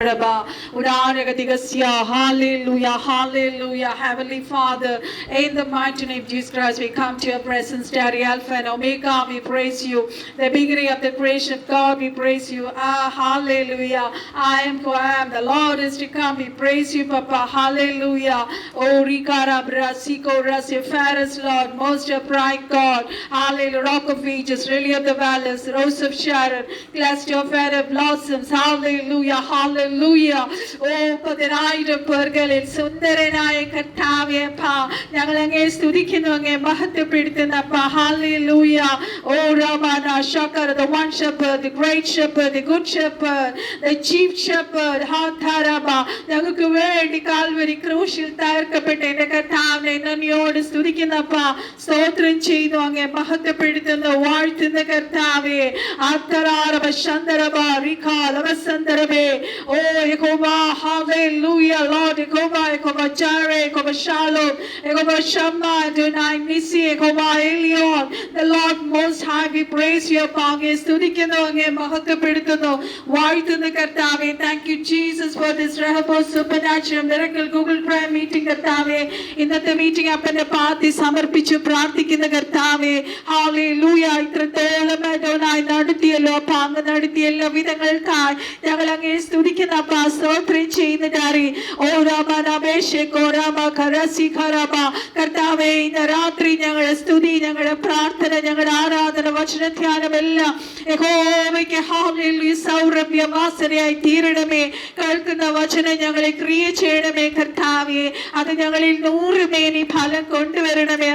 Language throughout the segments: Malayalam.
Hallelujah, hallelujah. Heavenly Father, in the mighty name of Jesus Christ, we come to your presence, Daddy, Alpha and Omega. We praise you. The beginning of the creation of God, we praise you. Hallelujah. I am who I am. The Lord is to come. We praise you, Papa. Hallelujah. Oh, Rikara Brasiko Rasi, fairest Lord, most upright God. Hallelujah. Rock of Ages, Lily of the Valleys, Rose of Sharon, cluster of fair blossoms. Hallelujah, hallelujah. പതിനായിരം പേർകളിൽ സുന്ദരനായ കർത്താവേപ്പാ ഞങ്ങൾ അങ്ങേ സ്തുതിക്കുന്നു, അങ്ങേ മഹത്വപ്പെടുത്തുന്നപ്പാ. Hallelujah. Oh Ramana Shakar, the one shepherd, the great shepherd, the good shepherd, the chief shepherd. Hatharaba ഞങ്ങൾക്ക് വേണ്ടി കാൽവരി ക്രൂശിൽ തകർക്കപ്പെട്ട എന്റെ കർത്താവിനെ നന്ദിയോട് സ്തുതിക്കുന്നപ്പാ. സ്തോത്രം ചെയ്യുന്നു, അങ്ങേ മഹത്വപ്പെടുത്തുന്നു, വാഴ്ത്തുന്ന കർത്താവേ. ആത്തരാരബ ശന്തരബ റിഖാലവസന്തരബേ. Oh, Jehovah, hallelujah, Lord, Jehovah Jireh, Jehovah Shalom, Jehovah Shammah, Adonai Nissi, Jehovah Elion, the Lord Most High, we praise you, Pange, Studikino, Mahakapiduno, White in the Katave. Thank you, Jesus, for this Rehoboth supernatural miracle Google Prayer meeting, Katave. In the meeting up in the path, this summer picture practic in the Katave. Hallelujah, Adonai, Naditielo, Panga, Naditielo, Vidangal Kai, Yagalanga, Studikin. സ്തോത്രം ചെയ്യുന്നതായി. ഓ രാമനാമേശോ രാമ കരസി ഖരമ കർത്താവേ, ഇന്ന് രാത്രി ഞങ്ങളുടെ സ്തുതി, ഞങ്ങളുടെ പ്രാർത്ഥന, ഞങ്ങളുടെ ആരാധന, വചനധ്യാനം എല്ലാം യഹോവയ്ക്ക് ഹല്ലേലൂയ സൗരഭ്യവാസനയായി തീരണമേ. കേൾക്കുന്ന വചനം ഞങ്ങളെ ക്രിയ ചെയ്യണമേ കർത്താവേ. അത് ഞങ്ങളിൽ 100 മേനി ഫലം കൊണ്ടുവരണമേ.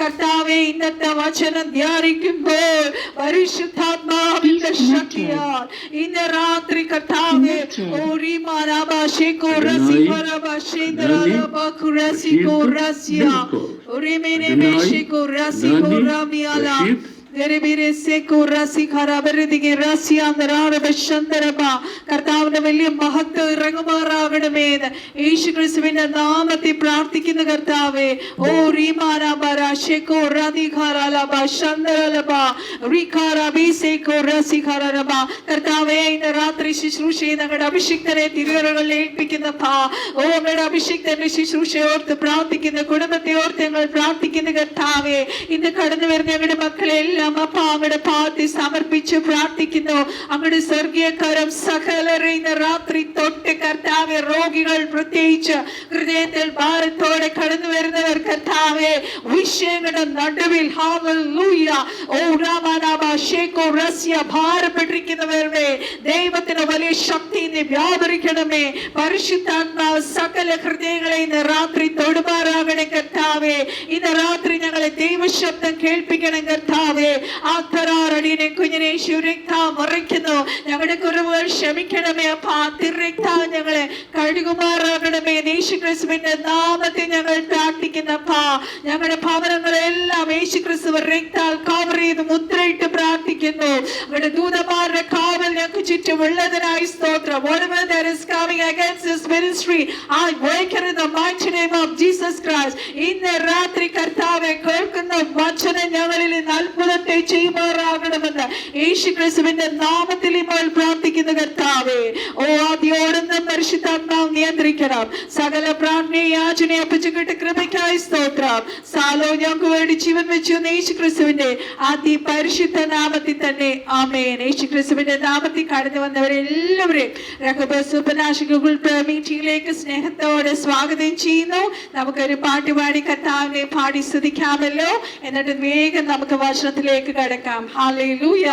കർത്താവേ, ഇന്നത്തെ വചനം ധ്യാനിക്കുമ്പോൾ പരിശുദ്ധാത്മാവിന്റെ ശക്തിയാൽ ഇന്ന് രാത്രി കർത്താവേ കർത്താവിന്റെ വലിയ മഹത്വം ഇറങ്ങുമാറാകണമേ. യേശുക്രിസ്തുവിന്റെ നാമത്തിൽ പ്രാർത്ഥിക്കുന്ന കർത്താവേ. ഓ കർത്താവേ, ഇന്ന് രാത്രി ശുശ്രൂഷയെ ഞങ്ങളുടെ അഭിഷിക്തനെ തിരുവരകളിൽ ഏൽപ്പിക്കുന്ന ഓ ഞങ്ങളുടെ അഭിഷിക്തന്റെ ശുശ്രൂഷ ഓർത്ത് പ്രാർത്ഥിക്കുന്ന കുടുംബത്തെ ഓർത്ത് ഞങ്ങൾ പ്രാർത്ഥിക്കുന്ന കർത്താവേ. ഇന്ന് കടന്നു വരുന്ന ഞങ്ങളുടെ മക്കളെ എല്ലാം അപ്പ അങ്ങയുടെ പാദത്തിൽ സമർപ്പിച്ച് പ്രാർത്ഥിക്കുന്നു. അങ്ങയുടെ സ്വർഗീയ കരം സകലരെ ഇന്ന് രാത്രി തൊട്ട് കർത്താവേ, രോഗികൾ പ്രത്യേകിച്ച് ഹൃദയത്തിൽ ഭാരത്തോടെ കടന്നു വരുന്നവർ കർത്താവേ, വിഷയങ്ങളുടെ നടുവിൽ ഹല്ലേലൂയ ഓ രാമനാമ ശേഖോ റസ്യ ഭാരപ്പെട്ടിരിക്കുന്നവരുടെ ദൈവത്തിന് വലിയ ശക്തി ഇന്ന് വ്യാപരിക്കണമേ. പരിശുദ്ധാത്മാവ് സകല ഹൃദയങ്ങളെ ഇന്ന് രാത്രി തൊടുമാറാകണേ കർത്താവേ. ഇന്ന് രാത്രി ഞങ്ങളെ ദൈവശബ്ദം കേൾപ്പിക്കണം കർത്താവേ. ആത്തരാറടിനെ കുഞ്ഞിനെ രക്തം മറിക്കുന്നു. ഞങ്ങളുടെ കുറവുകൾ ക്ഷമിക്കണമേ അപ്പാ. തിരക്താ ഞങ്ങളെ കഴുകുമാറാകണമേ. യേശുക്രിസ്തുവിന്റെ നാമത്തിൽ ഞങ്ങൾ പ്രാർത്ഥിക്കുന്നപ്പാ. ഞങ്ങളുടെ ഭവനങ്ങളെല്ലാം യേശുക്രിസ്തു രക്താൽ കവർ ചെയ്ത് മുദ്രയിട്ട് പ്രാർത്ഥിക്കുന്നു. അവരുടെ ദൂതന്മാരുടെ കാവൽ ഞങ്ങൾക്ക് ചുറ്റുമുള്ളതിനായി സ്തോത്രം. Whatever that is coming against this ministry, I break it in the mighty name of Jesus Christ. ഇന്ന് രാത്രി കർത്താവെ, കേൾക്കുന്ന വചനം ഞങ്ങളിൽ അത്ഭുതത്തെ ചെയ്യുമാറാകണമെന്ന് യേശുക്രിസ്തുവിന്റെ നാമത്തിൽ ഇപ്പോൾ പ്രാർത്ഥിക്കുന്ന കർത്താവേ. ഓ ആദ്യോടുന്ന പരിശുദ്ധാത്മാവ് നിയന്ത്രിക്കണം. സകല പ്രാർത്ഥനയെ യാചനയെ അപ്പച്ചുകിട്ട് കൃപയ്ക്കായി സ്തോത്രം. സാലോ ഞങ്ങൾക്ക് വേണ്ടി ജീവൻ വെച്ചു യേശുക്രിസ്തുവിന്റെ അതി പരിശുദ്ധ നാമത്തിൽ തന്നെ ആമേൻ. യേശുക്രിസ്തുവിന്റെ നാമത്തിൽ കടന്നു വന്നവരെല്ലാവരെയും ഗൂഗിൾ മീറ്റിംഗിലേക്ക് സ്നേഹത്തോടെ സ്വാഗതം ചെയ്യുന്നു. നമുക്കൊരു പാട്ടുപാടി കർത്താവിനെ പാടി സ്തുതിക്കാമല്ലോ. എന്നിട്ട് വേഗം നമുക്ക് വചനത്തിലേക്ക് കടക്കാം. ഹല്ലേലൂയ.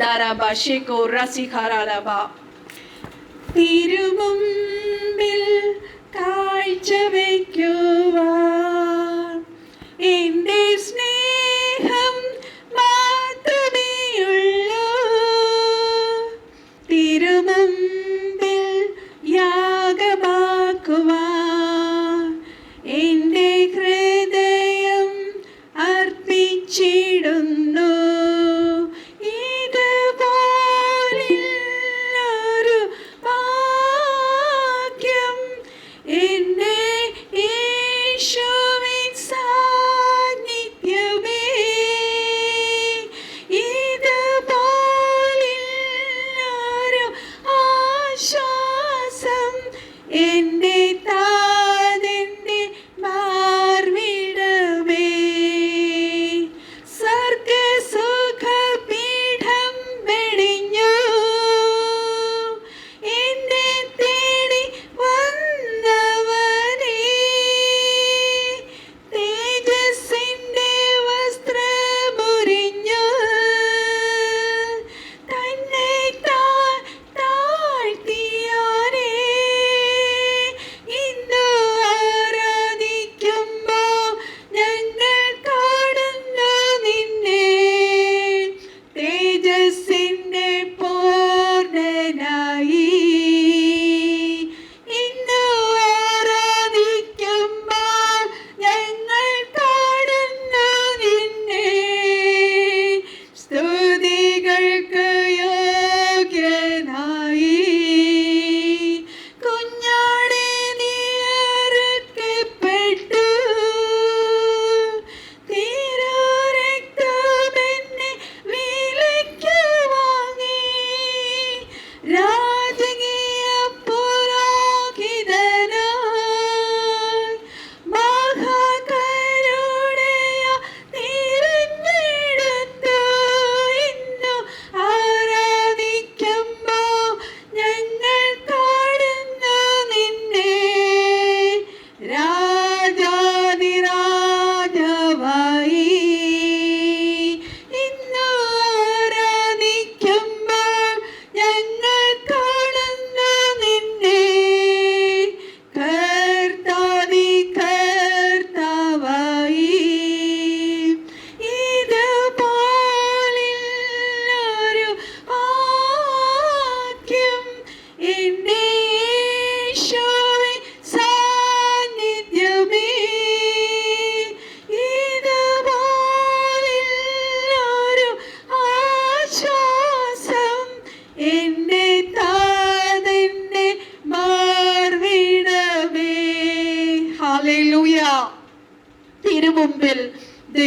ദാരാബ ശേഖോ റസിഖാരാലബ. തിരുമുമ്പിൽ കാഴ്ച വയ്ക്കുവാൻ എന്റെ സ്നേഹം മാത്രമേയുള്ളൂ. തിരുമുമ്പിൽ യാഗമാക്കുവാൻ എന്റെ ഹൃദയം അർപ്പിച്ചിടുന്നു. ഇതുപോലൊരു ഭാഗ്യം എന്റെ യേശു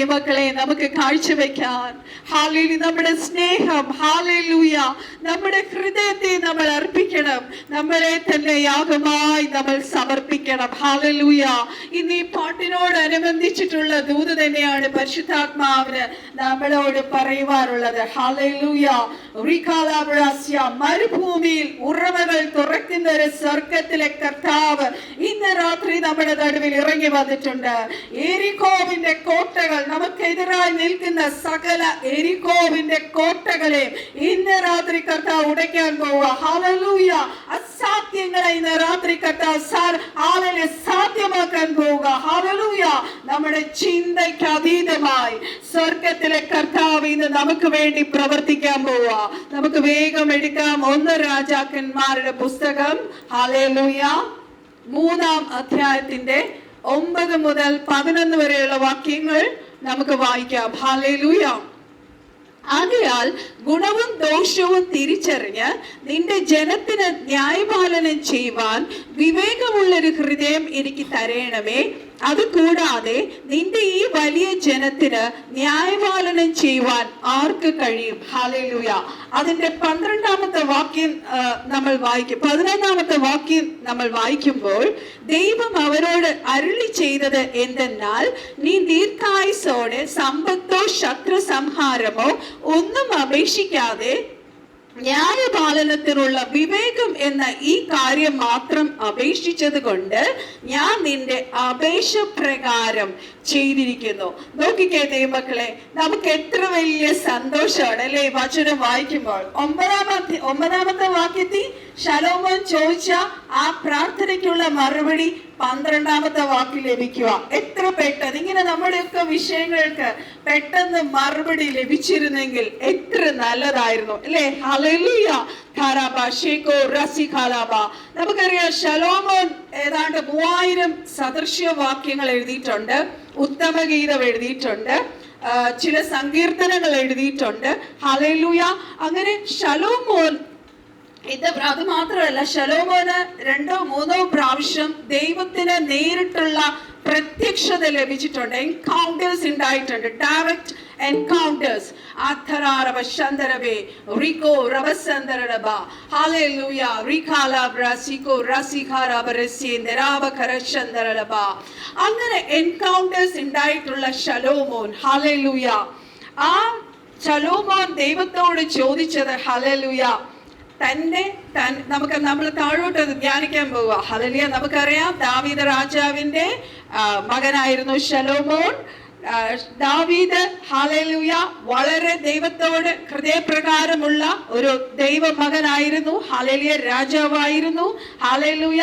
ദൈവമക്കളെ നമുക്ക് കാഴ്ചവെക്കാൻ. ഹല്ലേലൂയ. നമ്മുടെ സ്നേഹം, ഹല്ലേലൂയ, നമ്മുടെ ഹൃദയത്തെ നമ്മൾ അർപ്പിക്കണം. നമ്മളെ തന്നെ യാഗമായി നമ്മൾ സമർപ്പിക്കണം. ഹല്ലേലൂയ. ഇന്ന് ഈ പാട്ടിനോടനുബന്ധിച്ചിട്ടുള്ള ദൂത് തന്നെയാണ് പരിശുദ്ധാത്മാവിന് നമ്മളോട് പറയുവാനുള്ളത്. ഹല്ലേലൂയ. മരുഭൂമിയിൽ ഉറവകൾ തുറക്കുന്ന ഒരു സ്വർഗത്തിലെ കർത്താവ് ഇന്ന് രാത്രി നമ്മുടെ നടുവിൽ ഇറങ്ങി വന്നിട്ടുണ്ട്. എരിക്കോവിന്റെ കോട്ടകൾ, നമുക്കെതിരായി നിൽക്കുന്ന സകല എരിക്കോവിന്റെ കോട്ടകളെ ഇന്ന് രാത്രി കർത്താവ് ഉടയ്ക്കാൻ പോവുക. ഹല്ലേലൂയ. അസാധ്യങ്ങളെ ഇന്ന് രാത്രി കർത്താവ് സാധ്യമാക്കാൻ പോവുക. ഹല്ലേലൂയ. നമ്മുടെ ചിന്തയ്ക്ക് അതീതമായി സ്വർഗത്തിലെ കർത്താവ് ഇന്ന് നമുക്ക് വേണ്ടി പ്രവർത്തിക്കാൻ പോവുക. നമുക്ക് വേഗം എടുക്കാം 1 രാജാക്കന്മാരുടെ പുസ്തകം. ഹല്ലേലൂയ. 3-ാം അധ്യായത്തിന്റെ 9 മുതൽ 11 വരെയുള്ള വാക്യങ്ങൾ നമുക്ക് വായിക്കാം. ഹല്ലേലൂയ. ആകയാൽ ഗുണവും ദോഷവും തിരിച്ചറിഞ്ഞ് നിന്റെ ജനത്തിന് ന്യായപാലനം ചെയ്യുവാൻ വിവേകമുള്ളൊരു ഹൃദയം എനിക്ക് തരേണമേ. അതുകൂടാതെ നിന്റെ ഈ വലിയ ജനത്തിന് ന്യായപാലനം ചെയ്യുവാൻ ആർക്ക് കഴിയും? ഹല്ലേലൂയ. അതിന്റെ 12-ാമത്തെ വാക്യം നമ്മൾ വായിക്കും. 11-ാമത്തെ വാക്യം നമ്മൾ വായിക്കുമ്പോൾ ദൈവം അവരോട് അരുളി ചെയ്തത് എന്തെന്നാൽ, നീ ദീർഘായുസ്സോടെ സമ്പത്തോ ശത്രു സംഹാരമോ ഒന്നും അപേക്ഷിക്കാതെ ന്യായപാലനത്തിനുള്ള വിവേകം എന്ന ഈ കാര്യം മാത്രം അപേക്ഷിച്ചത് കൊണ്ട് ഞാൻ നിന്റെ അപേക്ഷ പ്രകാരം ചെയ്തിരിക്കുന്നു. നോക്കിക്കേ ദൈവമക്കളെ, നമുക്ക് എത്ര വലിയ സന്തോഷമാണ് അല്ലെ വചനം വായിക്കുമ്പോൾ. 9-ാമത്തെ വാക്യത്തിൽ ശലോമോൻ ചോദിച്ച ആ പ്രാർത്ഥനയ്ക്കുള്ള മറുപടി 12-ാമത്തെ വാക്കിൽ ലഭിക്കുക. എത്ര പെട്ടെന്ന് ഇങ്ങനെ നമ്മുടെയൊക്കെ വിഷയങ്ങൾക്ക് പെട്ടെന്ന് മറുപടി ലഭിച്ചിരുന്നെങ്കിൽ എത്ര നല്ലതായിരുന്നു അല്ലേ? ഹല്ലേലൂയ. നമുക്കറിയാം ശലോമോൻ ഏതാണ്ട് 3000 സദൃശ്യവാക്യങ്ങൾ എഴുതിയിട്ടുണ്ട്, ഉത്തമഗീതം എഴുതിയിട്ടുണ്ട്, ചില സങ്കീർത്തനങ്ങൾ എഴുതിയിട്ടുണ്ട്. ഹല്ലേലൂയ. അങ്ങനെ ശലോമോൻ അത് മാത്രമല്ല, ശലോമോന് 2-3 പ്രാവശ്യം ദൈവത്തിന് നേരിട്ടുള്ള പ്രത്യക്ഷത ലഭിച്ചിട്ടുണ്ട്. എൻകൗണ്ടേഴ്സ് ഉണ്ടായിട്ടുണ്ട്, ഡയറക്റ്റ് എൻകൗണ്ടേഴ്സ്. അങ്ങനെ എൻകൗണ്ടേഴ്സ് ഉണ്ടായിട്ടുള്ള ശലോമോൻ, ഹല്ലേലൂയ, ആ ശലോമോൻ ദൈവത്തോട് ചോദിച്ചത്, ഹല്ലേലൂയ, നമ്മൾ താഴോട്ട് ധ്യാനിക്കാൻ പോവുക. ഹല്ലേലൂയ. നമുക്കറിയാം ദാവീദ് രാജാവിന്റെ മകനായിരുന്നു ശലോമോൻ. ദാവീദ്, ഹല്ലേലൂയ, വളരെ ദൈവത്തോട് ഹൃദയപ്രകാരമുള്ള ഒരു ദൈവ മകനായിരുന്നു. ഹല്ലേലൂയ. രാജാവായിരുന്നു. ഹല്ലേലൂയ.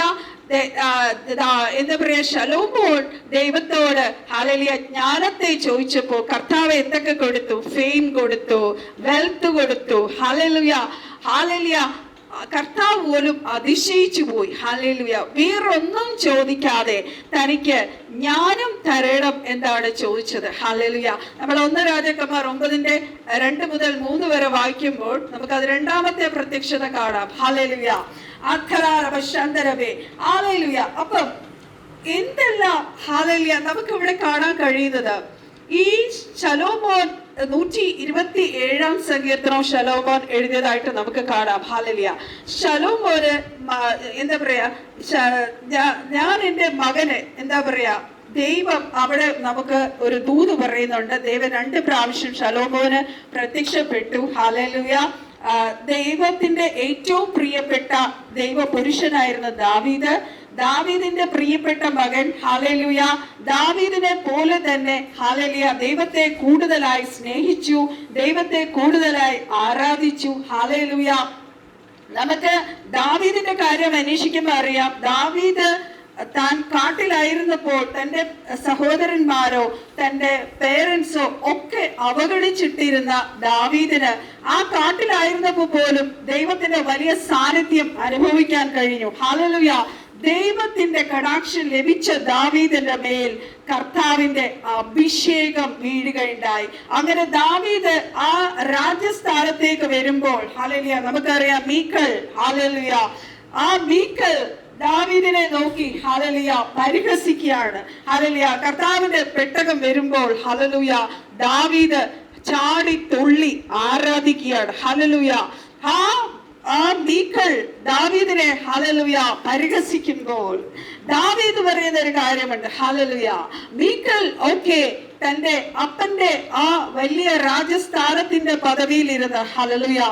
എന്താ പറയാ, ശലോമോൻ ദൈവത്തോട് ഹല്ലേലൂയ ജ്ഞാനത്തെ ചോദിച്ചപ്പോ കർത്താവ് എന്തൊക്കെ കൊടുത്തു? ഫെയിം കൊടുത്തു, വെൽത്ത് കൊടുത്തു. ഹല്ലേലൂയ. ഹല്ലേലൂയ. കർത്താവ് പോലും അതിശയിച്ചു പോയി. ഹല്ലേലൂയ. വേറൊന്നും ചോദിക്കാതെ തനിക്ക് ജ്ഞാനം തരണം എന്താണ് ചോദിച്ചത്. ഹല്ലേലൂയ. നമ്മൾ 1 രാജാക്കന്മാർ 9-ന്റെ 2 മുതൽ 3 വരെ വായിക്കുമ്പോൾ നമുക്കത് 2-ാമത്തെ പ്രത്യക്ഷത കാണാം. ഹല്ലേലൂയ. ഹല്ലേലൂയ. അപ്പം എന്തെല്ലാം ഹല്ലേലൂയ നമുക്ക് ഇവിടെ കാണാൻ കഴിയുന്നത്, ഈ ശലോമോൻ 127-ാം സങ്കീർത്തനം ശലോമോൻ എഴുതിയതായിട്ട് നമുക്ക് കാണാം. ഹല്ലേലൂയ. ശലോമോന് എന്താ പറയാ, ഞാൻ എൻ്റെ മകന് എന്താ പറയാ, ദൈവം അവിടെ നമുക്ക് ഒരു ദൂത് പറയുന്നുണ്ട്. ദൈവം 2 പ്രാവശ്യം ശലോമോന് പ്രത്യക്ഷപ്പെട്ടു. ഹല്ലേലൂയ. ദൈവത്തിന്റെ ഏറ്റവും പ്രിയപ്പെട്ട ദൈവ പുരുഷനായിരുന്ന ദാവീദ്, ദാവീദിന്റെ പ്രിയപ്പെട്ട മകൻ. ഹല്ലേലൂയ. ദാവീദിനെ പോലെ തന്നെ ഹല്ലേലൂയ ദൈവത്തെ കൂടുതലായി സ്നേഹിച്ചു, ദൈവത്തെ കൂടുതലായി ആരാധിച്ചു. ഹല്ലേലൂയ. നമുക്ക് ദാവീദിന്റെ കാര്യം അന്വേഷിക്കുമ്പോൾ അറിയാം, ദാവീദ് താൻ കാട്ടിലായിരുന്നപ്പോൾ തന്റെ സഹോദരന്മാരോ തന്റെ പേരൻസോ ഒക്കെ അവഗണിച്ചിട്ടിരുന്ന ദാവീദിന് ആ കാട്ടിലായിരുന്നപ്പോൾ പോലും ദൈവത്തിന്റെ വലിയ സാന്നിധ്യം അനുഭവിക്കാൻ കഴിഞ്ഞു. ഹല്ലേലൂയ. ദൈവത്തിന്റെ കടാക്ഷം ലഭിച്ച ദാവീദിന്റെ മേൽ കർത്താവിന്റെ അഭിഷേകം വീഴുകയുണ്ടായി. അങ്ങനെ ദാവീദ് ആ രാജ്യസ്ഥാനത്തേക്ക് വരുമ്പോൾ ഹല്ലേലൂയ നമുക്കറിയാം മീക്കൽ, ഹല്ലേലൂയ, ആ മീക്കൽ ദാവീദിനെ നോക്കി ഹല്ലേലൂയ പരിഹസിക്കുകയാണ്. ഹല്ലേലൂയ കർത്താവിന്റെ പെട്ടകം വരുമ്പോൾ ഹല്ലേലൂയ ദാവീദ് ചാടി തുള്ളി ആരാധിക്കുകയാണ്. ഹല്ലേലൂയ ആ മീഖൾ ദാവീദിനെ ഹല്ലേലൂയ പരിഹസിക്കുമ്പോൾ ദാവീദ് പറയുന്ന ഒരു കാര്യമുണ്ട്. ഹല്ലേലൂയ മീഖൾ തന്റെ അപ്പന്റെ ആ വലിയ രാജസ്ഥാനത്തിന്റെ പദവിയിൽ ഇരുന്ന് ഹല്ലേലൂയ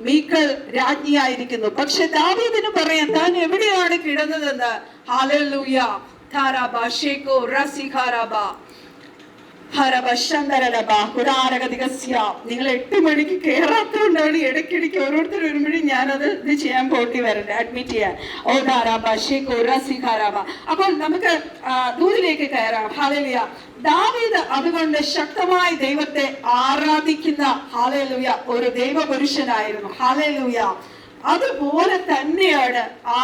മീഖൾ രാജ്ഞിയായിരിക്കുന്നു. പക്ഷെ ദാവീദിന് പറയാൻ താൻ എവിടെയാണ് കിടന്നതെന്ന്. ഹല്ലേലൂയ ഖാരാബാഷേക്കോ റസിഖാരാബ നിങ്ങൾ 8 മണിക്ക് കയറാത്തതുകൊണ്ടാണ് ഇടയ്ക്കിടയ്ക്ക് ഓരോരുത്തർ വരുമ്പോഴും ഞാനത് ഇത് ചെയ്യാൻ പോട്ടി വരണ്ട, അഡ്മിറ്റ് ചെയ്യാൻ. അപ്പോൾ നമുക്ക് ദൂരിലേക്ക് കയറാം. ഹല്ലേലൂയ ദാവീദ് അതുകൊണ്ട് ശക്തമായി ദൈവത്തെ ആരാധിക്കുന്ന ഹല്ലേലൂയ ഒരു ദൈവപുരുഷനായിരുന്നു. ഹല്ലേലൂയ അതുപോലെ തന്നെയാണ് ആ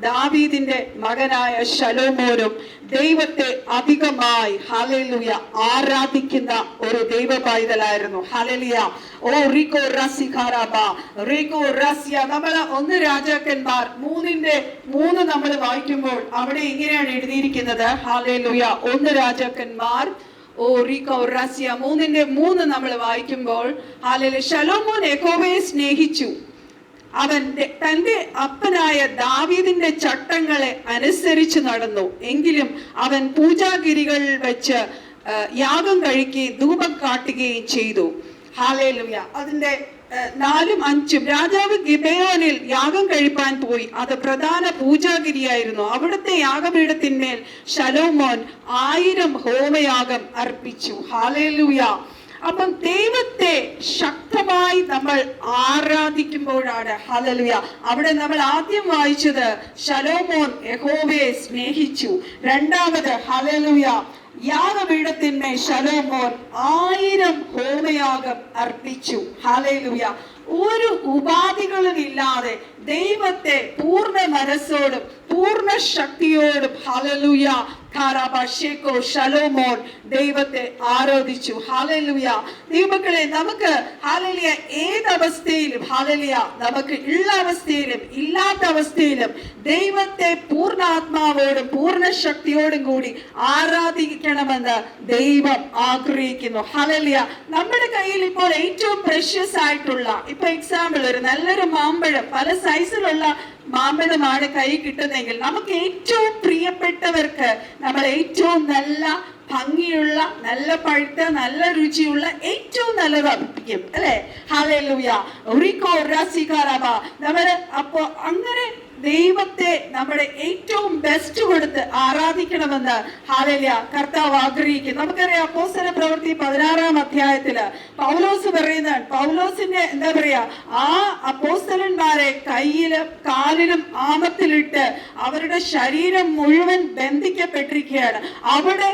ദാവീദിന്റെ മകനായ ശലോമോനും ദൈവത്തെ അധികമായി ഹല്ലേലൂയ ആരാധിക്കുന്ന ഒരു ദൈവ പൈതലായിരുന്നു. ഹല്ലേലൂയ റിക്കോ റസിഖാരാബ റിക്കോ റസ്യ. നമ്മൾ 1 രാജാക്കന്മാർ 3 നമ്മൾ വായിക്കുമ്പോൾ അവിടെ ഇങ്ങനെയാണ് എഴുതിയിരിക്കുന്നത്. ഹല്ലേലൂയ 1 രാജാക്കന്മാർ റിക്കോ റസ്യ 3 നമ്മൾ വായിക്കുമ്പോൾ ഹല്ലേലൂയ ശലോമോൻ യഹോവയെ സ്നേഹിച്ചു, അവൻ തന്റെ അപ്പനായ ദാവീദിന്റെ ചട്ടങ്ങളെ അനുസരിച്ച് നടന്നു. എങ്കിലും അവൻ പൂജാഗിരികളിൽ വെച്ച് യാഗം കഴിക്കുകയും ധൂപം കാട്ടുകയും ചെയ്തു. ഹല്ലേലൂയ അതിന്റെ 4ഉം 5ഉം രാജാവ് ഗിബെയോനിൽ യാഗം കഴിപ്പാൻ പോയി. അത് പ്രധാന പൂജാഗിരിയായിരുന്നു. അവിടുത്തെ യാഗപീഠത്തിന്മേൽ ശലോമോൻ 1000 ഹോമയാഗം അർപ്പിച്ചു. ഹല്ലേലൂയ അപ്പം ദൈവത്തെ ശക്തമായി നമ്മൾ ആരാധിക്കുമ്പോഴാണ് ഹല്ലേലൂയ അവിടെ നമ്മൾ ആദ്യം വായിച്ചത് ശലോമോൻ യഹോവയെ സ്നേഹിച്ചു. രണ്ടാമത് ഹല്ലേലൂയ യാഗപീഠത്തിന്മേൽ ശലോമോൻ 1000 ഹോമയാഗം അർപ്പിച്ചു. ഹല്ലേലൂയ ഒരു ഉപാധികളും ഇല്ലാതെ ദൈവത്തെ പൂർണ്ണ മനസ്സോടും പൂർണ്ണ ശക്തിയോടും ഹല്ലേലൂയ ശലോമോൻ ദൈവത്തെ ആരാധിച്ചു. ഹല്ലേലൂയ ദൈവമക്കളെ നമുക്ക് ഹല്ലേലൂയ ഏതവസ്ഥയിലും ഹല്ലേലൂയ നമുക്ക് ഉള്ള അവസ്ഥയിലും ഇല്ലാത്ത അവസ്ഥയിലും ദൈവത്തെ പൂർണ്ണാത്മാവോടും പൂർണ്ണ ശക്തിയോടും കൂടി ആരാധിക്കണമെന്ന് ദൈവം ആഗ്രഹിക്കുന്നു. ഹല്ലേലൂയ നമ്മുടെ കയ്യിൽ ഇപ്പോൾ ഏറ്റവും പ്രഷ്യസ് ആയിട്ടുള്ള ഇപ്പൊ എക്സാമ്പിൾ ഒരു നല്ലൊരു മാമ്പഴം പല സൈസിലുള്ള മാമ്പഴമാണ് കൈ കിട്ടുന്നെങ്കിൽ നമുക്ക് ഏറ്റവും പ്രിയപ്പെട്ടവർക്ക് നമ്മൾ ഏറ്റവും നല്ല ഭംഗിയുള്ള നല്ല പഴുത്ത നല്ല രുചിയുള്ള ഏറ്റവും നല്ലത് അർപ്പിക്കും അല്ലെ. ഹല്ലേലൂയ നമ്മള് അപ്പോ അങ്ങനെ ദൈവത്തെ നമ്മുടെ ഏറ്റവും ബെസ്റ്റ് കൊടുത്ത് ആരാധിക്കണമെന്ന് ഹല്ലേലൂയ കർത്താവ് ആഗ്രഹിക്കുന്നു. നമുക്കറിയാം അപ്പോസ്തല പ്രവൃത്തി 16-ാം അധ്യായത്തില് പൗലോസ് പറയുന്നതാണ്. പൗലോസിന്റെ എന്താ പറയാ ആ അപ്പോസ്തലന്മാരെ കയ്യിലും കാലിലും ആമത്തിലിട്ട് അവരുടെ ശരീരം മുഴുവൻ ബന്ധിക്കപ്പെട്ടിരിക്കുകയാണ്. അവിടെ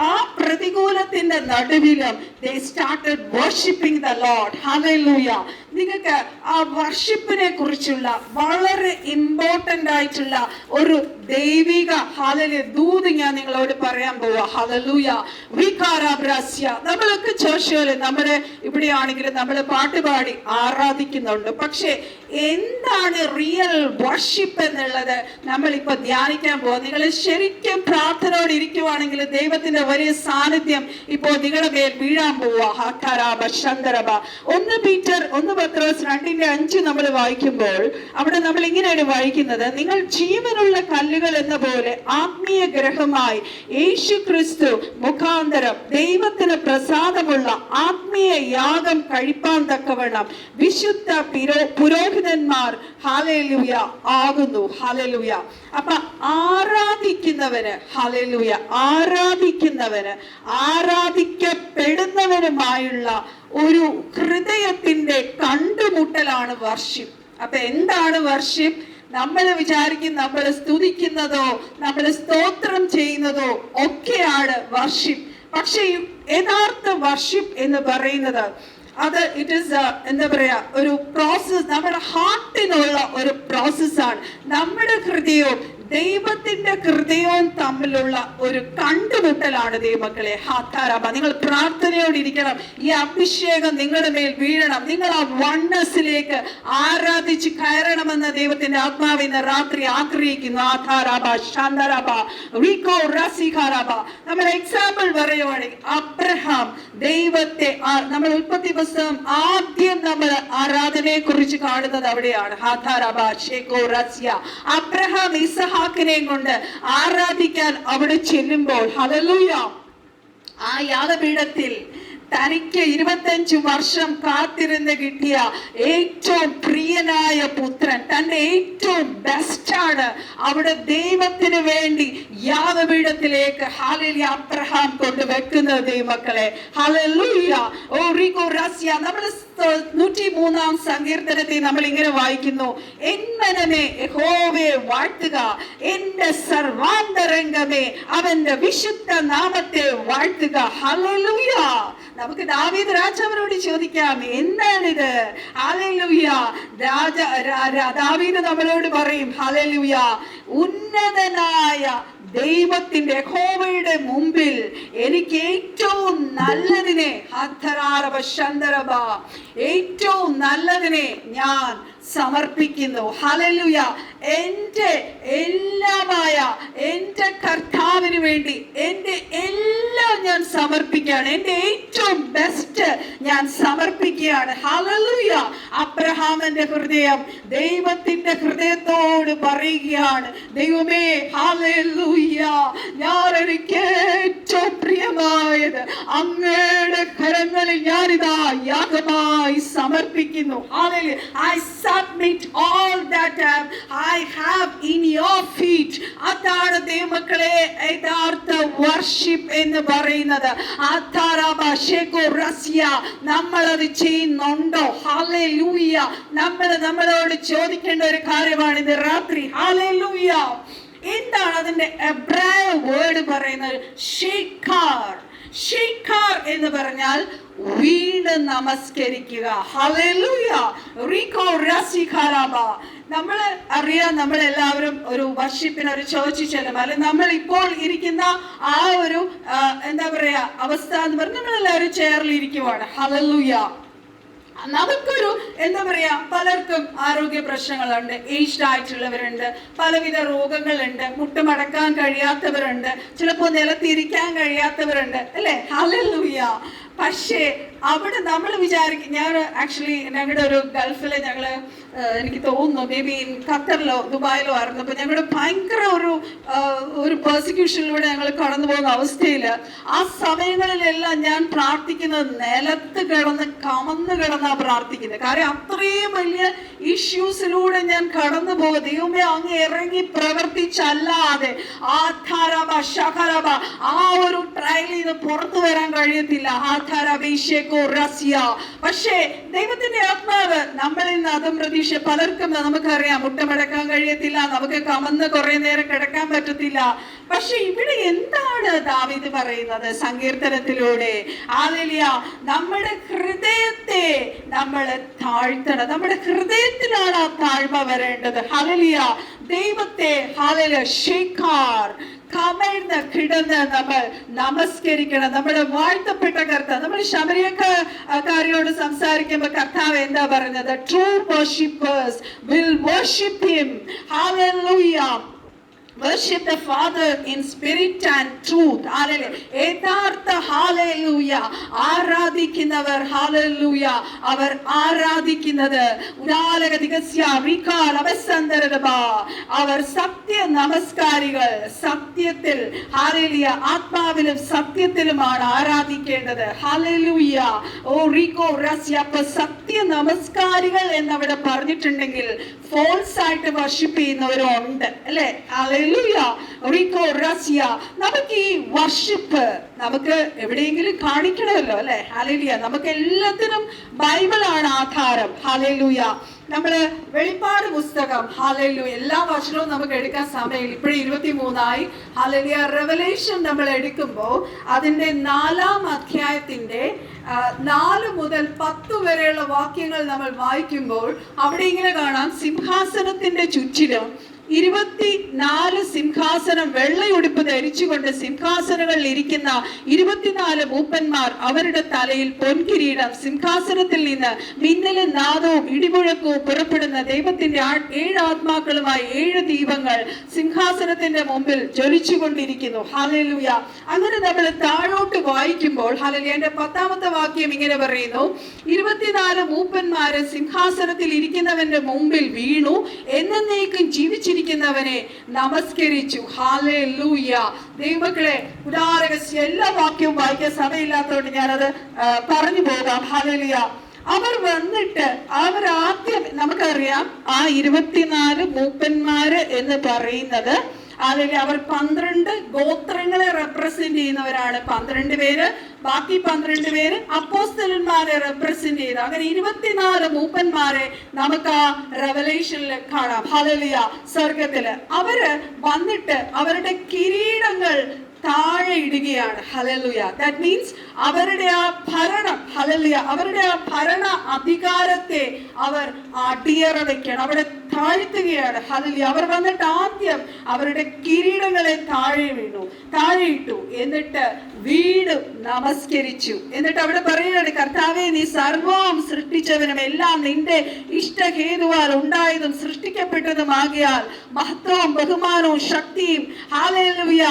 ആ പ്രതികൂലത്തിന്റെ നടുവിലും they started worshiping the Lord. Hallelujah. നിങ്ങൾക്ക് ആ വർഷിപ്പിനെ കുറിച്ചുള്ള വളരെ ഇമ്പോർട്ടന്റ് ആയിട്ടുള്ള ഒരു ദൈവിക ഹല്ലേലൂയ ദൂത് ഞാൻ നിങ്ങളോട് പറയാൻ പോവാ. ഹല്ലേലൂയ വികാരാബ്രാസ്യ നമ്മളൊക്കെ ചർച്ചയിൽ നമ്മുടെ ഇവിടെയാണെങ്കിലും നമ്മൾ പാട്ടുപാടി ആരാധിക്കുന്നുണ്ട്. പക്ഷെ എന്താണ് റിയൽ വർഷിപ്പ് എന്നുള്ളത് നമ്മളിപ്പോ ധ്യാനിക്കാൻ പോവാ. നിങ്ങൾ ശരിക്കും പ്രാർത്ഥനയോടെ ഇരിക്കുവാണെങ്കിൽ ദൈവത്തിന്റെ വലിയ സാന്നിധ്യം ഇപ്പോൾ നിങ്ങളുടെ മേൽ വീഴാൻ പോവാ. 1 പീറ്റർ 1 പത്രോസ് 2:5 നമ്മൾ വായിക്കുമ്പോൾ അവിടെ നമ്മൾ ഇങ്ങനെയാണ് വായിക്കുന്നത്. നിങ്ങൾ ജീവനുള്ള കല്ലുകൾ എന്ന പോലെ ആത്മീയ ഗ്രഹമായി യേശു ക്രിസ്തു മുഖാന്തരം ദൈവത്തിന് പ്രസാദമുള്ള ആത്മീയ യാഗം കഴിപ്പാൻ തക്കവണ്ണം വിശുദ്ധ പുരോഹിതന്മാർ ഹല്ലേലൂയ ആകുന്നു. ഹല്ലേലൂയ അപ്പൊ ആരാധിക്കുന്നവന് ഹല്ലേലൂയ ആരാധിക്കപ്പെടുന്നവനുമായുള്ള ഒരു ഹൃദയത്തിന്റെ കണ്ടുമുട്ടലാണ് വർഷിപ്പ്. അപ്പൊ എന്താണ് വർഷിപ്പ്? നമ്മൾ വിചാരിക്കും നമ്മൾ സ്തുതിക്കുന്നതോ നമ്മൾ സ്തോത്രം ചെയ്യുന്നതോ ഒക്കെയാണ് വർഷിപ്പ്. പക്ഷെ യഥാർത്ഥ വർഷിപ്പ് എന്ന് പറയുന്നത് അത് ഇറ്റ് ഈസ് എന്താ പറയാ ഒരു പ്രോസസ്, നമ്മുടെ ഹാർട്ടിനുള്ള ഒരു പ്രോസസ്സാണ്. നമ്മുടെ ഹൃദയവും ദൈവത്തിന്റെ ഹൃദയവും തമ്മിലുള്ള ഒരു കണ്ടുമുട്ടലാണ് ദൈവമക്കളെ. ഹാത്താരാബ, നിങ്ങൾ പ്രാർത്ഥനയോടിരിക്കണം. ഈ അഭിഷേകം നിങ്ങളുടെ മേൽ വീഴണം. നിങ്ങൾ ആ വണ്ണസിലേക്ക് ആരാധിച്ച് കയറണമെന്ന് ദൈവത്തിന്റെ ആത്മാവ് ഇന്ന് രാത്രി ആഗ്രഹിക്കുന്നു. ആധാരാബ ശാന്തരാബ റീകോ റസിഖാരാബ. നമ്മൾ എക്സാമ്പിൾ പറയുവാണെങ്കിൽ അബ്രഹാം ദൈവത്തെ, നമ്മൾ ഉൽപ്പത്തി പുസ്തകം ആദ്യം നമ്മൾ ആരാധനയെ കുറിച്ച് കാണുന്നത് അവിടെയാണ്. ഹാഥാരാബ ഷേഖോ റസ്യ. അബ്രഹാം ഇസഹാക്കിനെയും കൊണ്ട് ആരാധിക്കാൻ അവിടെ ചെല്ലുമ്പോൾ ഹല്ലേലൂയ, ആ യാഗപീഠത്തിൽ തനിക്ക് 25 വർഷം കാത്തിരുന്ന് കിട്ടിയ ഏറ്റവും പ്രിയനായ പുത്രൻ, തന്റെ ഏറ്റവും ബെസ്റ്റാണ് അവിടെ ദൈവത്തിന് വേണ്ടി യാഗപീഠത്തിലേക്ക് ഹല്ലേലൂയ അബ്രഹാം കൊണ്ട് വെക്കുന്നത് ദൈവമക്കളെ. ഹല്ലേലൂയ. ഓ റീകോ റസ്യ. നമ്മൾ 103-ാം സങ്കീർത്തനത്തിൽ നമ്മൾ ഇങ്ങനെ വായിക്കുന്നു, എൻ മനമേ യഹോവയെ വാഴ്ത്തുക, എന്റെ സർവാന്തരംഗമേ അവന്റെ വിശുദ്ധ നാമത്തെ വാഴ്ത്തുക. ഹല്ലേലൂയ. നമുക്ക് ദാവീദ് രാജാവിനോട് ചോദിക്കാം, എന്താണിത്? ഹല്ലേലൂയ. ദാവീദ് നമ്മളോട് പറയും, ഹല്ലേലൂയ, ഉന്നതനായ ദൈവത്തിന്റെ യഹോവയുടെ മുമ്പിൽ എനിക്ക് ഏറ്റവും നല്ലതിനെ ഏറ്റവും നല്ലതിനെ ഞാൻ സമർപ്പിക്കുന്നു. ഹല്ലേലൂയ. എന്റെ എല്ലാമായ എന്റെ കർത്താവിന് വേണ്ടി എന്റെ എല്ലാം ഞാൻ സമർപ്പിക്കുകയാണ്. എന്റെ ഏറ്റവും ബെസ്റ്റ് ഞാൻ സമർപ്പിക്കുകയാണ്. ഹല്ലേലൂയ. അബ്രഹാമിന്റെ ഹൃദയം ദൈവത്തിന്റെ ഹൃദയത്തോട് പറയുകയാണ്, ദൈവമേ ഹല്ലേലൂയ, ഞാൻ എനിക്ക് ഏറ്റവും പ്രിയമായത് അങ്ങയുടെ കരങ്ങളിൽ ഞാനിതാ യാഗമായി സമർപ്പിക്കുന്നു. Hallelujah. I submit all that I have in your feet. അതാണ് ദൈവമക്കളെ യഥാർത്ഥ വർഷിപ്പ് എന്ന് പറയുന്നത്. നമ്മൾ അത് ചെയ്യുന്നുണ്ടോ? ഹല്ലേലൂയ. നമ്മളോട് ചോദിക്കേണ്ട ഒരു കാര്യമാണ് ഇത് രാത്രി. ഹല്ലേലൂയ. എന്താണ് അതിന്റെ എബ്രായ വേർഡ് പറയുന്നത്? ഷെയ്ഖാർ. ഷെയ്ഖാർ എന്ന് പറഞ്ഞാൽ വീണ് നമസ്കരിക്കുക. ഹല്ലേലൂയ. റീകോ റസിഖാരാബ. നമ്മൾ അറിയാം, നമ്മളെല്ലാവരും ഒരു വർഷിപ്പിന് ഒരു ചോദിച്ചു ചെല്ലും, അല്ലെ നമ്മൾ ഇപ്പോൾ ഇരിക്കുന്ന ആ ഒരു എന്താ പറയാ അവസ്ഥ എന്ന് പറഞ്ഞാൽ നമ്മളെല്ലാവരും ചെയറിൽ ഇരിക്കുവാണ്. ഹല്ലേലൂയ. നമുക്കൊരു എന്താ പറയാ, പലർക്കും ആരോഗ്യ പ്രശ്നങ്ങളുണ്ട്, ഏജ്ഡ് ആയിട്ടുള്ളവരുണ്ട്, പലവിധ രോഗങ്ങളുണ്ട്, മുട്ടുമടക്കാൻ കഴിയാത്തവരുണ്ട്, ചിലപ്പോൾ നിലത്തിരിക്കാൻ കഴിയാത്തവരുണ്ട്, അല്ലെ? ഹല്ലേലൂയ. പക്ഷേ അവിടെ നമ്മൾ വിചാരിക്കും, ഞാൻ ആക്ച്വലി ഞങ്ങളുടെ ഒരു ഗൾഫില് എനിക്ക് തോന്നുന്നു മേ ബി ഖത്തറിലോ ദുബായിലോ ആയിരുന്നപ്പോൾ ഞങ്ങളുടെ ഭയങ്കര ഒരു പെർസിക്യൂഷനിലൂടെ ഞങ്ങൾ കടന്നു പോകുന്ന അവസ്ഥയിൽ ആ സമയങ്ങളിലെല്ലാം ഞാൻ പ്രാർത്ഥിക്കുന്നത് നിലത്ത് കിടന്ന് കമന്ന് കിടന്നാ പ്രാർത്ഥിക്കുന്നത്. കാരണം അത്രയും വലിയ ഇഷ്യൂസിലൂടെ ഞാൻ കടന്നു പോകും. ദൈവമേ അങ്ങ് ഇറങ്ങി പ്രവർത്തിച്ചല്ലാതെ ആ ഒരു ട്രയലിൽ നിന്ന് പുറത്തു വരാൻ കഴിയത്തില്ല. പക്ഷേ ദൈവത്തിന്റെ ആത്മാവ് നമ്മളിൽ നിന്ന് അതും പ്രതീക്ഷ. പലർക്കും നമുക്കറിയാം മുട്ടമടക്കാൻ കഴിയത്തില്ല, നമുക്ക് കമന്ന് കുറെ നേരം കിടക്കാൻ പറ്റത്തില്ല. പക്ഷെ ഇവിടെ എന്താണ് ദാവീദ് പറയുന്നത് സങ്കീർത്തനത്തിലൂടെ? ഹല്ലേലൂയ. നമ്മുടെ ഹൃദയത്തെ നമ്മൾ താഴ്ത്തണം. നമ്മുടെ ഹൃദയത്തിലാണ് ആ താഴ്മ വരേണ്ടത്. ഹല്ലേലൂയ. ദൈവത്തെ ഹല്ലേലൂയ ഷെയ്ഖാർ കമഴ്ന്ന് കിടന്ന് നമ്മൾ നമസ്കരിക്കണം. നമ്മുടെ വാഴ്ത്തപ്പെട്ട കർത്താവ്. നമ്മൾ ശമരിയക്കാരിയോട് സംസാരിക്കുമ്പോൾ കർത്താവ് എന്താ പറഞ്ഞത്? True worshippers will worship him. Hallelujah. Worship the Father in spirit and truth. Hallelujah. യഥാർത്ഥ ഹല്ലേലൂയ ആരാധിക്കുന്നവർ ഹല്ലേലൂയ അവർ ആരാധിക്കുന്നത് അവർ സത്യ നമസ്കാരികൾ. സത്യത്തിൽ ഹല്ലേലൂയ ആത്മാവിലും സത്യത്തിലുമാണ് ആരാധിക്കേണ്ടത്. ഹല്ലേലൂയ. ഓ റീകോ റസ്യ. സത്യ നമസ്കാരികൾ എന്നവിടെ പറഞ്ഞിട്ടുണ്ടെങ്കിൽ ഫോൾസ് ആയിട്ട് വർഷിപ്പ് ചെയ്യുന്നവരും ഉണ്ട്, അല്ലെ? ഹല്ലേലൂയ. റീകോ റസ്യ. നമുക്ക് ഈ വർഷിപ്പ് നമുക്ക് എവിടെയെങ്കിലും കാണിക്കണമല്ലോ, അല്ലെ? ഹല്ലേലൂയ. നമുക്ക് എല്ലാത്തിനും ബൈബിളാണ് ആധാരം. ഹല്ലേലൂയ. നമ്മള് വെളിപ്പാട് പുസ്തകം ഹല്ലേലൂയ എല്ലാ വർഷവും നമുക്ക് എടുക്കാൻ സമയമില്ല. ഇപ്പോഴും 23 ഹല്ലേലൂയ. റെവലേഷൻ നമ്മൾ എടുക്കുമ്പോൾ അതിന്റെ 4-ാം അധ്യായത്തിന്റെ 4 മുതൽ 10 വരെയുള്ള വാക്യങ്ങൾ നമ്മൾ വായിക്കുമ്പോൾ അവിടെ ഇങ്ങനെ കാണാം, സിംഹാസനത്തിന്റെ ചുറ്റിലും 24 സിംഹാസനം വെള്ളയുടുപ്പ് ധരിച്ചുകൊണ്ട് സിംഹാസനങ്ങളിൽ ഇരിക്കുന്ന 24 മൂപ്പന്മാർ, അവരുടെ തലയിൽ പൊൻകിരീടം, സിംഹാസനത്തിൽ നിന്ന് മിന്നലും നാദവും ഇടിമുഴക്കവും പുറപ്പെടുന്ന ദൈവത്തിന്റെ 7 ആത്മാക്കളുമായി 7 ദീപങ്ങൾ സിംഹാസനത്തിന്റെ മുമ്പിൽ ജ്വലിച്ചുകൊണ്ടിരിക്കുന്നു. ഹല്ലേലൂയ. അങ്ങനെ നമ്മൾ താഴോട്ട് വായിക്കുമ്പോൾ ഹല്ലേലൂയ, എന്റെ 10ാമത്തെ വാക്യം ഇങ്ങനെ പറയുന്നു: 24 മൂപ്പന്മാര് സിംഹാസനത്തിൽ ഇരിക്കുന്നവന്റെ മുമ്പിൽ വീണു, എന്നേക്കും ജീവിച്ചിരിക്കുന്നവനെ നമസ്കരിച്ചു. ഹല്ലേലൂയ. ദൈവമക്കളെ, ഉദാരഹസ്യ എല്ലാ വാക്യവും വായിക്കാൻ സമയമില്ലാത്തതുകൊണ്ട് ഞാനത് പറഞ്ഞു പോകാം. ഹല്ലേലൂയ. അവർ വന്നിട്ട് ആദ്യം നമുക്കറിയാം, ആ 24 മൂപ്പന്മാര് എന്ന് പറയുന്നത് അല്ലെങ്കിൽ അവർ 12 ഗോത്രങ്ങളെ റെപ്രസെന്റ് ചെയ്യുന്നവരാണ്. 12 പേര്, ബാക്കി 12 പേര് അപ്പോസ്തലന്മാരെ റെപ്രസെന്റ് ചെയ്ത്, അങ്ങനെ 24 മൂപ്പന്മാരെ നമുക്ക് ആ റെവലേഷനിൽ കാണാം. ഹല്ലേലൂയ. സ്വർഗത്തില് അവര് വന്നിട്ട് അവരുടെ കിരീടങ്ങൾ താഴെ ഇടുകയാണ്. ഹല്ലേലൂയ. ദാറ്റ് മീൻസ് അവരുടെ ആ ഭരണം, ഹല്ലേലൂയ, അവരുടെ ആ ഭരണ അധികാരത്തെ അവർ അടിയറ വെക്കണം, അവിടെ താഴ്ത്തുകയാണ്. ഹല്ലേലൂയ. അവർ വന്നിട്ട് ആദ്യം അവരുടെ കിരീടങ്ങളെ താഴെ ഇട്ടു, എന്നിട്ട് വീണ്ടും നമസ്കരിച്ചു. എന്നിട്ട് അവിടെ പറയുകയാണ്: കർത്താവേ, നീ സർവവും സൃഷ്ടിച്ചവനും എല്ലാം നിന്റെ ഇഷ്ടഹേതുവാൽ ഉണ്ടായതും സൃഷ്ടിക്കപ്പെട്ടതുമാകിയാൽ മഹത്വവും ബഹുമാനവും ശക്തിയും ഹല്ലേലൂയ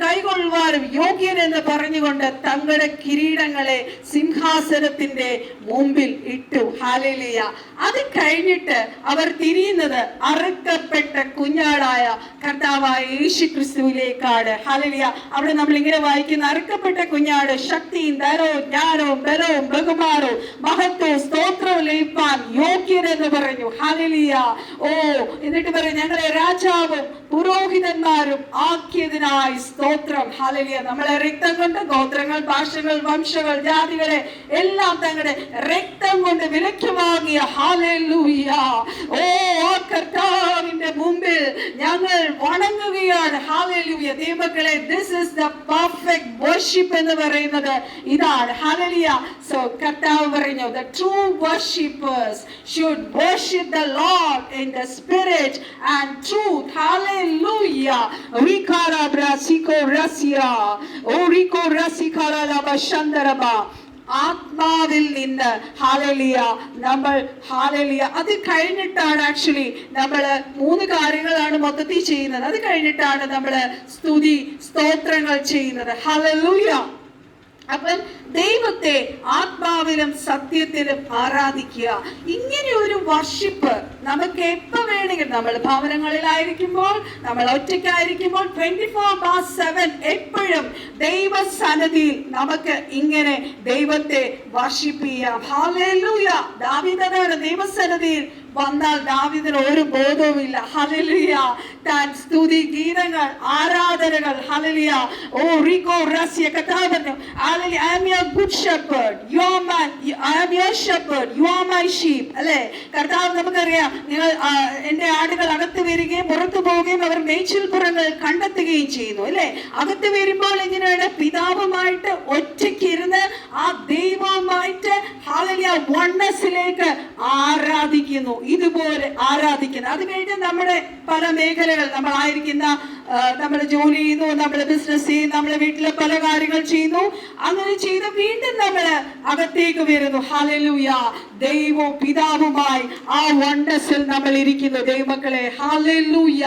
കൈകൊള്ളുവാനും യോഗ്യനെന്ന് പറഞ്ഞുകൊണ്ട് തങ്ങളുടെ കിരീടങ്ങളെ സിംഹാസനത്തിന്റെ മുമ്പിൽ ഇട്ടു. ഹല്ലേലൂയ. അത് കഴിഞ്ഞിട്ട് അവർ തിരിയുന്നത് അറുക്കപ്പെട്ട കുഞ്ഞാടായ കർത്താവായ യേശു ക്രിസ്തുവിലേക്കാണ്. ഹല്ലേലൂയ. അവിടെ നമ്മൾ ഇങ്ങനെ വായിക്കുന്ന: അറുക്കപ്പെട്ട കുഞ്ഞാട് ശക്തിയും ധനവും ജ്ഞാനവും ബലവും ബഹുമാനവും മഹത്വവും സ്തോത്രവും ലഭിപ്പാൻ യോഗ്യനെന്ന് പറഞ്ഞു. ഹല്ലേലൂയ. എന്നിട്ട് പറയും: ഞങ്ങളെ രാജാവും പുരോഹിതന്മാരും ആക്കിയതിനായി സ്തോത്രം. ഹല്ലേലൂയ. നമ്മളെ രക്തം കൊണ്ട് ഗോത്രങ്ങൾ, ഭാഷകൾ, വംശങ്ങൾ, ജാതികളെ എല്ലാം തങ്ങളുടെ രക്തം കൊണ്ട് വിലയ്ക്ക് വാങ്ങിയ ഹല്ലേലൂയ, ആ കർത്താവിന്റെ മുമ്പിൽ ഞങ്ങൾ വണങ്ങുകയാണ്. ഹല്ലേലൂയ. ദൈവമക്കളെ, this is the perfect worship എന്ന് പറയുന്നത് ഇതാണ്. ഹല്ലേലൂയ. സോ കർത്താവ് പറഞ്ഞു: the true worshippers should worship the Lord in the spirit and truth. Hallelujah. Rikara brasiko rasia oriko rasikara laba shandaraba. ആത്മാവിൽ നിന്ന് ഹല്ലേലൂയ നമ്മൾ ഹല്ലേലൂയ. അത് കഴിഞ്ഞിട്ടാണ് ആക്ച്വലി നമ്മൾ 3 കാര്യങ്ങളാണ് മൊത്തത്തിൽ ചെയ്യുന്നത്. അത് കഴിഞ്ഞിട്ടാണ് നമ്മൾ സ്തുതി സ്തോത്രങ്ങൾ ചെയ്യുന്നത്. ഹല്ലേലൂയ. അപ്പം ദൈവത്തെ ആത്മാവിലും സത്യത്തിലും ആരാധിക്കുക. ഇങ്ങനെ ഒരു വർഷിപ്പ് നമുക്ക് എപ്പോ വേണമെങ്കിലും, നമ്മൾ ഭവനങ്ങളിലായിരിക്കുമ്പോൾ, നമ്മൾ ഒറ്റയ്ക്കായിരിക്കുമ്പോൾ, 24/7 എപ്പോഴും ദൈവസന്നിധിയിൽ നമുക്ക് ഇങ്ങനെ ദൈവത്തെ വർഷിപ്പ് ചെയ്യാം. ഹല്ലേലൂയ. ദാവീദാണ് ദൈവസന്നിധിയിൽ വന്നാൽ ദാവീദിന് ഒരു ബോധവുമില്ല. ഹല്ലേലൂയ. താൻ സ്തുതി ഗീതങ്ങൾ, ആരാധനകൾ, ഹല്ലേലൂയ, കർത്താവ് പറഞ്ഞു: I am your good shepherd, you are my, I am your shepherd, you are my sheep. അല്ലേ? കർത്താവ് നമുക്കറിയാം, നിങ്ങൾ എന്റെ ആടുകൾ അകത്ത് വരികയും പുറത്തു പോവുകയും അവർ മേച്ചിൽപ്പുറങ്ങൾ കണ്ടെത്തുകയും ചെയ്യുന്നു. അല്ലെ? അകത്ത് വരുമ്പോൾ എങ്ങനെയാണ്? പിതാവുമായിട്ട് ഒറ്റയ്ക്കിരുന്ന് ആ ദൈവവുമായിട്ട് ഹല്ലേലൂയ വണ്ണസിലേക്ക് ആരാധിക്കുന്നു. ഇതുപോലെ ആരാധിക്കുന്നു. അത് കഴിഞ്ഞ് നമ്മുടെ പല മേഖലകൾ, നമ്മളായിരിക്കുന്ന, നമ്മൾ ജോലി ചെയ്യുന്നു, നമ്മൾ ബിസിനസ് ചെയ്യുന്നു, നമ്മളെ വീട്ടിലെ പല കാര്യങ്ങൾ ചെയ്യുന്നു. അങ്ങനെ ചെയ്ത് വീണ്ടും നമ്മൾ അകത്തേക്ക് വരുന്നു. ഹല്ലേലൂയ. ദൈവവും പിതാവുമായി ആ വണ്ടസിൽ നമ്മൾ ഇരിക്കുന്നു. ദൈവമക്കളെ, ഹല്ലേലൂയ.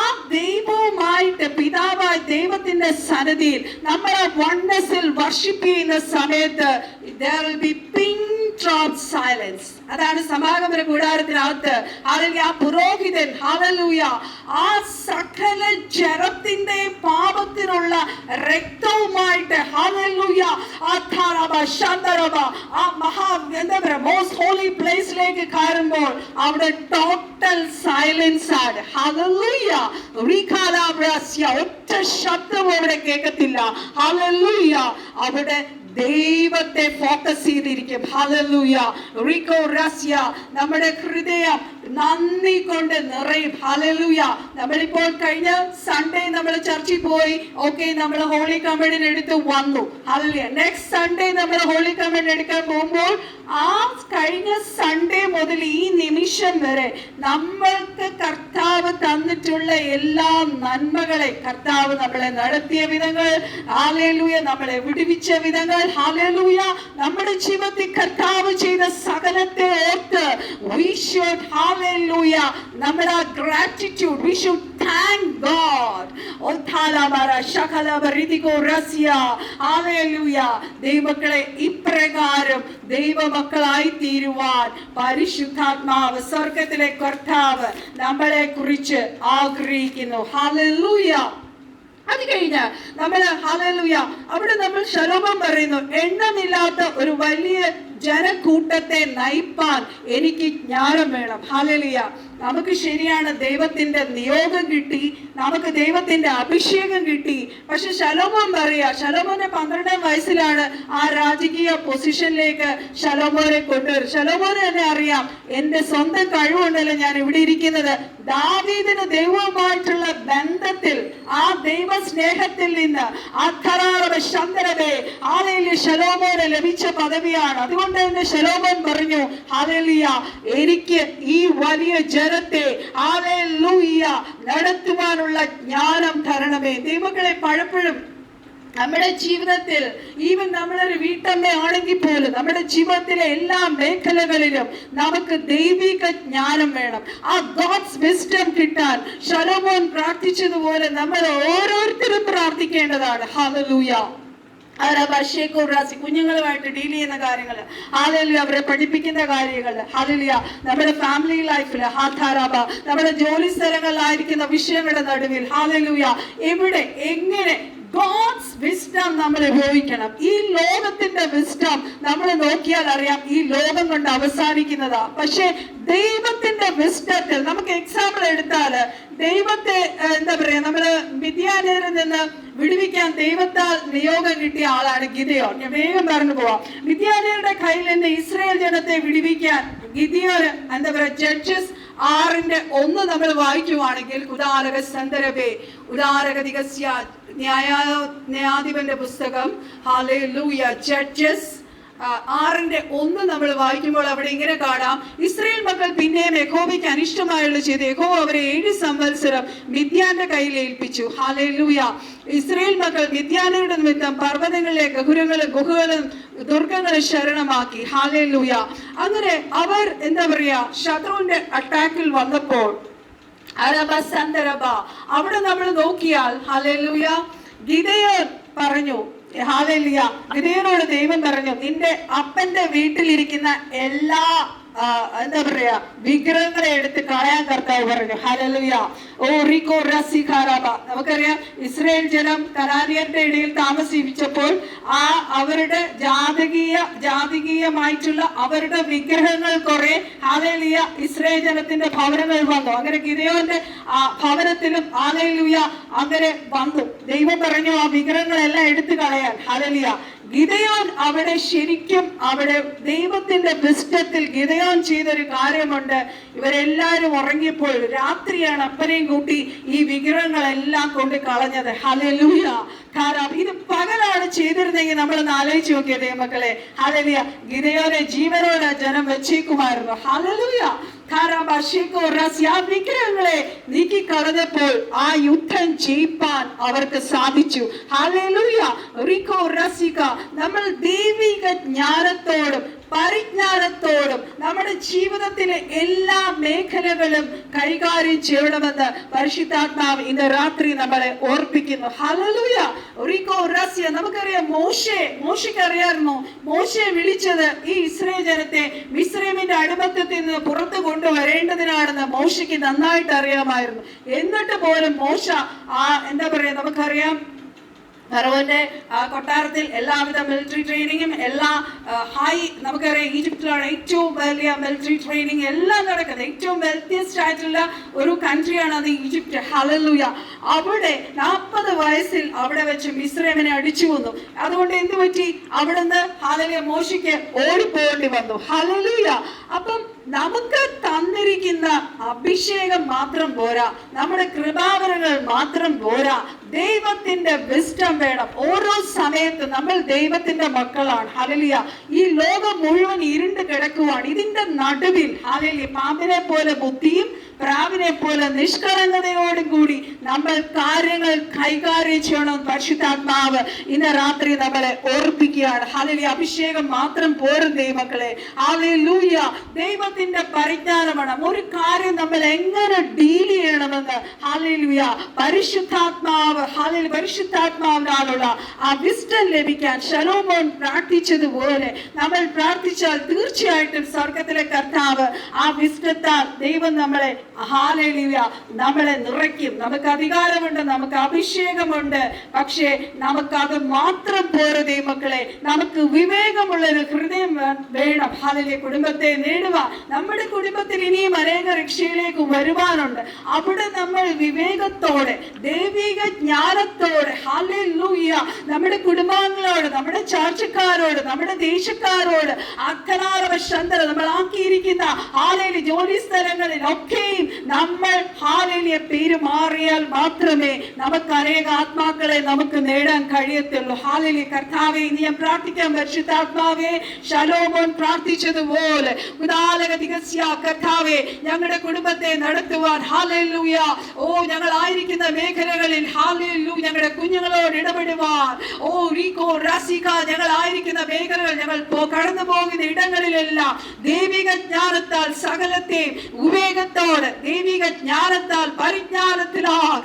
ആ ദൈവവുമായിട്ട്, പിതാവായ ദൈവത്തിന്റെ സന്നിധിയിൽ നമ്മൾ ആ വണ്ടസിൽ വർഷിപ്പ് ചെയ്യുന്ന സമയത്ത് there will be pin drop silence. അതാണ് സമാഗമന കൂടാരത്തിനകത്ത് അല്ലെങ്കിൽ ആ പുരോഹിതൻ ഹല്ലേലൂയ ആ സകല ജഡത്തിന്റെ പാപത്തിനുള്ള രക്തവുമായിട്ട് ഹല്ലേലൂയ ആ മഹാ മോസ്റ്റ് ഹോളി പ്ലേസിലേക്ക് കയറുമ്പോൾ അവിടെ ടോട്ടൽ സൈലൻസ് ആണ്. ഹല്ലേലൂയ. ഒറ്റ ശബ്ദം അവിടെ കേൾക്കത്തില്ല. ഹല്ലേലൂയ. അവിടെ ദൈവത്തെ ഫോക്കസ് ചെയ്തിരിക്കും. ഹല്ലേലൂയ. നമ്മുടെ ഹൃദയം നന്ദി കൊണ്ട് നിറയും. ഹല്ലേലൂയ. നമ്മളിപ്പോൾ കഴിഞ്ഞ സൺഡേ നമ്മൾ ചർച്ചിൽ പോയി, ഓക്കെ, നമ്മൾ ഹോളി കമ്മ്യൂണിയൻ എടുത്ത് വന്നു. ഹല്ലേലൂയ. നെക്സ്റ്റ് സൺഡേ നമ്മൾ ഹോളി കമ്മ്യൂണിയൻ എടുക്കാൻ പോകുമ്പോൾ ആ കഴിഞ്ഞ സൺഡേ മുതൽ ഈ നിമിഷം വരെ നമ്മൾക്ക് കർത്താവ് തന്നിട്ടുള്ള എല്ലാ നന്മകളെ, കർത്താവ് നമ്മളെ നടത്തിയ വിധങ്ങൾ, ഹല്ലേലൂയ, നമ്മളെ വിടുവിച്ച വിധങ്ങൾ, ഹല്ലേലൂയ, നമ്മുടെ ജീവിതത്തിൽ കർത്താവ് ചെയ്ത സകലത്തെ ഓർത്ത് we should, hallelujah, നമ്മുടെ gratitude, we should thank God. ഒത്താലമര ശകലവരിതികോ Rasya, hallelujah. ദൈവമക്കളെ, ഇപ്രകാരം ദൈവമക്കളായി തീരുവാൻ പരിശുദ്ധാത്മാവ്, സ്വർഗ്ഗത്തിലെ കർത്താവ് നമ്മളെ കുറിച്ച് ആഗ്രഹിക്കുന്നു. hallelujah. അത് കഴിഞ്ഞ് നമ്മള് ഹല്ലേലൂയ അവിടെ നമ്മൾ ശലോമോൻ പറയുന്നു, എണ്ണമില്ലാത്ത ഒരു വലിയ ജനക്കൂട്ടത്തെ നയിപ്പാൻ എനിക്ക് ജ്ഞാനം വേണം. ഹല്ലേലൂയ. നമുക്ക് ശരിയാണ്, ദൈവത്തിന്റെ നിയോഗം കിട്ടി, നമുക്ക് ദൈവത്തിന്റെ അഭിഷേകം കിട്ടി. പക്ഷെ ശലോമോൻ പറയാ, ശലോമോനെ 12-ാം വയസ്സിലാണ് ആ രാജകീയ പൊസിഷനിലേക്ക് ശലോമോനെ കൊണ്ടുവരും. ശലോമോനെ തന്നെ അറിയാം, എന്റെ സ്വന്തം കഴിവുണ്ടല്ലോ ഞാൻ ഇവിടെ ഇരിക്കുന്നത്. ദാവീദിന് ദൈവവുമായിട്ടുള്ള ബന്ധത്തിൽ, ആ ദൈവ സ്നേഹത്തിൽ നിന്ന് ശലോമോന് ലഭിച്ച പദവിയാണ്. അതുകൊണ്ട് തന്നെ ശലോമോൻ പറഞ്ഞു, ഹല്ലേലൂയ, എനിക്ക് ഈ വലിയ ജനത്തെ ഹല്ലേലൂയ നടത്തുവാനുള്ള ജ്ഞാനം തരണമേ. ദൈവങ്ങളെ, പലപ്പോഴും നമ്മുടെ ജീവിതത്തിൽ, ഈവൻ നമ്മളൊരു വീട്ടമ്മയാണെങ്കിൽ പോലും നമ്മുടെ ജീവിതത്തിലെ എല്ലാ മേഖലകളിലും നമുക്ക് ദൈവിക ജ്ഞാനം വേണം. ആ ഗോഡ്സ് വിസ്ഡം കിട്ടാൻ ശലോമോൻ പ്രാർത്ഥിച്ചതുപോലെ നമ്മൾ ഓരോരുത്തരും പ്രാർത്ഥിക്കേണ്ടതാണ്. ഹല്ലേലൂയ. കുഞ്ഞുങ്ങളുമായിട്ട് ഡീൽ ചെയ്യുന്ന കാര്യങ്ങൾ, ഹല്ലേലൂയ, അവരെ പഠിപ്പിക്കുന്ന കാര്യങ്ങൾ, ഹല്ലേലൂയ, നമ്മുടെ ഫാമിലി ലൈഫിൽ, നമ്മുടെ ജോലി സ്ഥലങ്ങളിലായിരിക്കുന്ന വിഷയങ്ങളുടെ നടുവിൽ, ഹല്ലേലൂയ, എവിടെ എങ്ങനെ ഗോഡ്സ് വിസ്ഡം നമ്മൾ ഉപയോഗിക്കണം. ഈ ലോകത്തിന്റെ വിസ്ഡം നമ്മൾ നോക്കിയാൽ അറിയാം, ഈ ലോകം കൊണ്ട് അവസാനിക്കുന്നതാ. പക്ഷെ ദൈവത്തിന്റെ വിസ്ഡത്തിൽ നമുക്ക് എക്സാമ്പിൾ എടുത്താല്, ദൈവത്തെ എന്താ പറയാ, നമ്മള് മിദ്യാന്യരിൽ നിന്ന് വിടുവിക്കാൻ ദൈവത്താൽ നിയോഗം കിട്ടിയ ആളാണ് ഗിദെയോൻ. ഞാൻ വേഗം പറഞ്ഞു പോവാം. മിദ്യാന്യരുടെ കയ്യിൽ നിന്ന് ഇസ്രായേൽ ജനത്തെ വിടുവിക്കാൻ ഗിദെയോന് എന്താ പറയാ, ജഡ്ജസ് 6:1 നമ്മൾ വായിക്കുവാണെങ്കിൽ, ന്യായാധിപന്റെ പുസ്തകം, ഹല്ലേലൂയ, ജഡ്ജസ് 6:1 നമ്മൾ വായിക്കുമ്പോൾ അവിടെ ഇങ്ങനെ കാണാം, ഇസ്രായേൽ മക്കൾ പിന്നെയും യഹോവയ്ക്ക് അനിഷ്ടമായുള്ള ചെയ്ത് യഹോവ അവരെ 7 സംവത്സരം മിദ്യാന്റെ കയ്യിൽ ഏൽപ്പിച്ചു. ഹല്ലേലൂയ. ഇസ്രായേൽ മക്കൾ മിദ്യാനയുടെ നിമിത്തം പർവ്വതങ്ങളിലെ ഗുഹകളും ദുർഗങ്ങളെ ശരണമാക്കി. ഹല്ലേലൂയ. അങ്ങനെ അവർ എന്താ പറയാ, ശത്രുവിന്റെ അറ്റാക്കിൽ വന്നപ്പോൾ അവിടെ നമ്മൾ നോക്കിയാൽ, ഹല്ലേലൂയ, ഗിദെയോൻ പറഞ്ഞു, ഹല്ലേലൂയ, ഗിദെയോനോട് ദൈവം പറഞ്ഞു, നിന്റെ അപ്പന്റെ വീട്ടിലിരിക്കുന്ന എല്ലാ എന്താ പറയാ വിഗ്രഹങ്ങളെ എടുത്ത് കളയാൻ കർത്താവ് പറഞ്ഞു. ഹല്ലേലൂയ. നമുക്കറിയാം, ഇസ്രായേൽ ജനം കനാന്യരുടെ ഇടയിൽ താമസിച്ചപ്പോൾ ആ അവരുടെ ജാതികീയമായിട്ടുള്ള അവരുടെ വിഗ്രഹങ്ങൾ കുറെ, ഹല്ലേലൂയ, ഇസ്രായേൽ ജനത്തിന്റെ ഭവനങ്ങൾ വന്നു. അങ്ങനെ ഗിദെയോന്റെ ഭവനത്തിലും ഹല്ലേലൂയ അങ്ങനെ വന്നു. ദൈവം പറഞ്ഞു ആ വിഗ്രഹങ്ങളെല്ലാം എടുത്തു കളയാൻ. ഹല്ലേലൂയ. ഗിദെയോൻ അവിടെ ശരിക്കും അവിടെ ദൈവത്തിന്റെ വിസ്ഡത്തിൽ ഗിദെയോൻ ചെയ്തൊരു കാര്യമുണ്ട്. ഇവരെല്ലാരും ഉറങ്ങിയപ്പോൾ രാത്രിയാണ് അപ്പനെയും കൂട്ടി ഈ വിഗ്രഹങ്ങളെല്ലാം കൊണ്ട് കളഞ്ഞത്. ഹല്ലേലൂയ. കാരണം ഇത് പകലാണ് ചെയ്തിരുന്നെങ്കിൽ നമ്മളൊന്ന് ആലോചിച്ച് നോക്കിയ ദൈവമക്കളെ, ഹല്ലേലൂയ, ഗിദെയോനെ ജീവനോടെ ജനം വെച്ചേക്കുമായിരുന്നു. ഹല്ലേലൂയ. വിഗ്രഹങ്ങളെ നീക്കി കളഞ്ഞപ്പോൾ ആ യുദ്ധം ജയിപ്പാൻ അവർക്ക് സാധിച്ചു. ഹല്ലേലൂയ. നമ്മൾ ദൈവിക ജ്ഞാനത്തോടും പരിജ്ഞാനത്തോടും നമ്മുടെ ജീവിതത്തിലെ എല്ലാ മേഖലകളും കൈകാര്യം ചെയ്യണമെന്ന് പരിശുദ്ധാത്മാവ് ഇന്ന് രാത്രി നമ്മളെ ഓർപ്പിക്കുന്നു. ഹല്ലേലൂയ. നമുക്കറിയാം, മോശയ്ക്ക് അറിയാമായിരുന്നു, മോശയെ വിളിച്ചത് ഈ ഇസ്രായേൽ ജനത്തെ മിസ്രയീമിന്റെ അടിമത്തത്തിൽ നിന്ന് പുറത്തു കൊണ്ടുവരേണ്ടതിനാണെന്ന് മോശയ്ക്ക് നന്നായിട്ട് അറിയാമായിരുന്നു. എന്നിട്ട് പോലും മോശ എന്താ പറയാ, നമുക്കറിയാം, ഫറവോന്റെ കൊട്ടാരത്തിൽ എല്ലാവിധ മിലിറ്ററി ട്രെയിനിങ്ങും എല്ലാ നമുക്കറിയാം, ഈജിപ്തിലാണ് ഏറ്റവും വലിയ മിലിറ്ററി ട്രെയിനിങ് എല്ലാം നടക്കുന്നത്. ഏറ്റവും വെൽത്തിയസ്റ്റ് ആയിട്ടുള്ള ഒരു കൺട്രിയാണ് അത് ഈജിപ്റ്റ്. ഹല്ലേലൂയ. അവിടെ 40 വയസ്സിൽ അവിടെ വെച്ച് മിസ്രയീമിനെ അടിച്ചു കൊന്നു. അതുകൊണ്ട് എന്ത് പറ്റി? അവിടുന്ന് ഹല്ലേലൂയ മോശയ്ക്ക് ഓടിപ്പോകേണ്ടി വന്നു. ഹല്ലേലൂയ. അപ്പം നമുക്ക് തന്നിരിക്കുന്ന അഭിഷേകം മാത്രം പോരാ, നമ്മുടെ കൃപാവരങ്ങൾ മാത്രം പോരാ, ദൈവത്തിന്റെ വിസ്ഡം വേണം. ഓരോ സമയത്ത് നമ്മൾ ദൈവത്തിന്റെ മക്കളാണ്. ഹല്ലേലൂയ. ഈ ലോകം മുഴുവൻ ഇരുണ്ട് കിടക്കുവാണ്. ഇതിന്റെ നടുവിൽ ഹല്ലേലൂയ പാമ്പിനെ പോലെ ബുദ്ധിയും പ്രാവിനെ പോലെ നിഷ്കളങ്കതയോടും കൂടി നമ്മൾ കാര്യങ്ങൾ കൈകാര്യം ചെയ്യണം. പരിശുദ്ധാത്മാവ് ഇന്ന് രാത്രി നമ്മളെ ഓർപ്പിക്കുകയാണ്. ഹല്ലേലൂയ. അഭിഷേകം മാത്രം പോരും ദൈവമക്കളെ. ഹല്ലേലൂയ. ദൈവത്തിന്റെ പരിജ്ഞാനമാണ്. ഒരു കാര്യം നമ്മൾ എങ്ങനെ ഡീൽ ചെയ്യണമെന്ന് ഹല്ലേലൂയ പരിശുദ്ധാത്മാവ് പരിശുദ്ധാത്മാവിനാലുള്ള ആ വിസ്ഡം ലഭിക്കാൻ ശലോമോൻ പ്രാർത്ഥിച്ചതുപോലെ നമ്മൾ പ്രാർത്ഥിച്ചാൽ തീർച്ചയായിട്ടും സ്വർഗത്തിലെ കർത്താവ് ആ വിസ്ഡത്താൽ ദൈവം നമ്മളെ ഹല്ലേലൂയ നമ്മളെ നിറയ്ക്കും. നമുക്ക് അധികാരമുണ്ട്, നമുക്ക് അഭിഷേകമുണ്ട്. പക്ഷേ നമുക്കത് മാത്രം പോരാ ദൈവമക്കളെ. നമുക്ക് വിവേകമുള്ളൊരു ഹൃദയം വേണം. ഹല്ലേലൂയ. കുടുംബത്തെ നേടുക. നമ്മുടെ കുടുംബത്തിൽ ഇനിയും അനേക രക്ഷയിലേക്ക് വരുവാനുണ്ട്. അവിടെ നമ്മൾ വിവേകത്തോടെ ദൈവിക ജ്ഞാനത്തോടെ ഹല്ലേലൂയ നമ്മുടെ കുടുംബാംഗങ്ങളോട്, നമ്മുടെ ചാർച്ചക്കാരോട്, നമ്മുടെ ദേശക്കാരോട് അക്കനാരവശന്തര നമ്മൾ ആക്കിയിരിക്കുന്ന ഹല്ലേലൂയ ജോലി സ്ഥലങ്ങളിൽ ഒക്കെയും നമ്മൾ ഹല്ലേലൂയ പെരുമാറിയാൽ മാത്രമേ നമുക്ക് അനേക ആത്മാക്കളെ നമുക്ക് നേടാൻ കഴിയത്തുള്ളൂ. ഹല്ലേലൂയ. കർത്താവേ, ഇനി ഞാൻ പ്രാർത്ഥിക്കാൻ പരിശുദ്ധാത്മാവേ ശലോമോൻ പ്രാർത്ഥിച്ചതുപോലെ കർത്താവേ ഞങ്ങളുടെ കുടുംബത്തെ നടത്തുവാൻ ഹല്ലേലൂയ ഞങ്ങൾ ആയിരിക്കുന്ന മേഖലകളിൽ ഹല്ലേലൂയ ഞങ്ങളുടെ കുഞ്ഞുങ്ങളോട് ഇടപെടുവാൻ ഞങ്ങൾ ആയിരിക്കുന്ന മേഖലകൾ ഞങ്ങൾ കടന്നു പോകുന്ന ഇടങ്ങളിലെല്ലാം ദൈവിക ജ്ഞാനത്താൽ സകലത്തെയും വിവേകത്തോടെ ദൈവിക ജ്ഞാനത്താൽ പരിജ്ഞാനത്തിലാൽ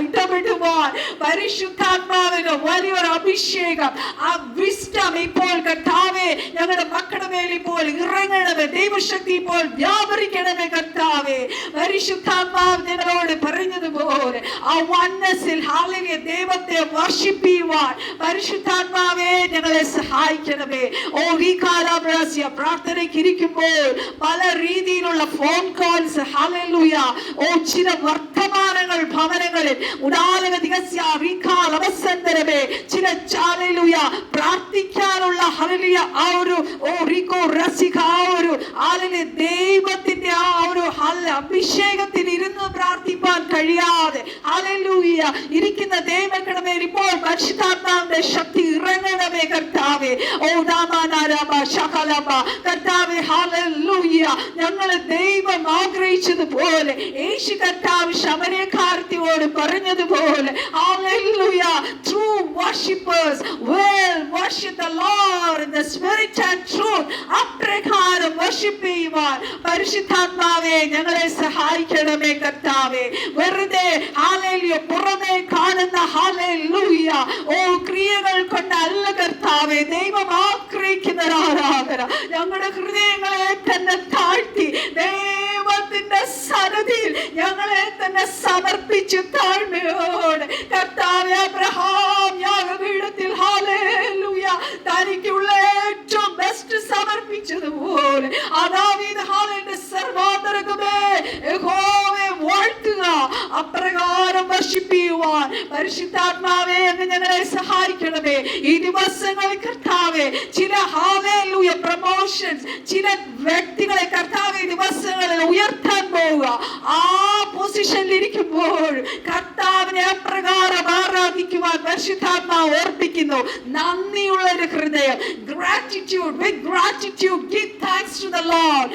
ഇടപെടുവാൻ പരിശുദ്ധാത്മാവിന് വലിയൊരു അഭിഷേകം ആ വിസ്ഡം ഇപ്പോൾ കർത്താവേ ഞങ്ങളുടെ മക്കളുടെ മേൽ ഇപ്പോൾ ഇറങ്ങണമേ. ദൈവശക്തി ഇപ്പോൾ വ്യാപരിക്കണമേ കർത്താവേ. പരിശുദ്ധാത്മാവ് ഞങ്ങളോട് പറഞ്ഞതുപോലെ ആ വന്നസിൽ ഹല്ലേലൂയ ദൈവത്തെ വർഷിപ്പിക്കുവാൻ പരിശുദ്ധാത്മാവേ ഞങ്ങളെ സഹായിക്കണമേ. പ്രാർത്ഥനയ്ക്ക് ഇരിക്കുമ്പോൾ പല രീതിയിലുള്ള ഫോൺ കോൾസ് ഹല്ലേലൂയ ചില വർത്തമാനങ്ങൾ ഭവനങ്ങളിൽ ചില ഹല്ലേലൂയ പ്രാർത്ഥിക്കാനുള്ള ഹല്ലേലൂയ ആ ഒരു ദൈവത്തിന്റെ ആ ഒരു അഭിഷേകത്തിൽ ഇരുന്ന് പ്രാർത്ഥിപ്പാൻ കഴിയാതെ ഹല്ലേലൂയ ഇരിക്കുന്ന ദൈവങ്ങളുടെ മേൽ ഇപ്പോൾ പരിശുദ്ധാത്മാവിന്റെ ശക്തി ഇറങ്ങണമേ കർത്താവേ. കർത്താവേ ഹല്ലേലൂയ ഞങ്ങളെ ദൈവം ആഗ്രഹിച്ചതുപോലെ യേശു കർത്താവ് ശമര്യക്കാരത്തിയോട് പറഞ്ഞതുപോലെ hallelujah true worshippers will worship the Lord in the spirit and truth. അപ്രകാരം വർഷിപ്പ് ചെയ്യുവാൻ പരിശുദ്ധാത്മാവേ ഞങ്ങളെ സഹായിക്കണമേ കർത്താവേ. വെറുതെ ഹല്ലേലൂയ പുറമേ കാണുന്ന ഹല്ലേലൂയ ക്രിയകൾ കൊണ്ടല്ല കർത്താവേ ദൈവം ആഗ്രഹിക്കുന്ന ആരാധന. ഞങ്ങളുടെ ഹൃദയങ്ങളെ തന്നെ താഴ്ത്തി ദൈവത്തിന്റെ സന്നിധിയിൽ ഞങ്ങളെ തന്നെ സമർപ്പിച്ച് താഴ്മയോടെ കർത്താവേ അബ്രഹാം യാഗപീഠത്തിൽ ഹല്ലേലൂയ തനിക്കുള്ള ഏറ്റവും ബെസ്റ്റ് സമർപ്പിച്ചതുപോലെ ദാവീദ് ഹല്ലേലൂയ സർവാന്തരംഗമേ യഹോവയെ വാഴ്ത്തുക. അപ്രകാരം വർഷിപ്പിക്കുവാൻ പരിശുദ്ധാത്മാവേ അങ്ങ് ഞങ്ങളെ സഹായിക്കണമേ. ഈ ദിവസങ്ങളിൽ കർത്താവേ ചില ഹല്ലേലൂയ പ്രമോഷൻസ് ചില വ്യക്തികളെ കർത്താവേ ദിവസങ്ങളിൽ ഉയർത്താൻ പോവുക. ആ പൊസിഷനിൽ ഇരിക്കുമ്പോൾ കർത്താവിനെ അപ്രകാരം ആരാധിക്കുവാൻ പരിശുദ്ധാത്മാവ് ഓർപ്പിക്കുന്നു. നന്ദിയുള്ള ഒരു ഹൃദയം, gratitude, with gratitude give thanks to the Lord.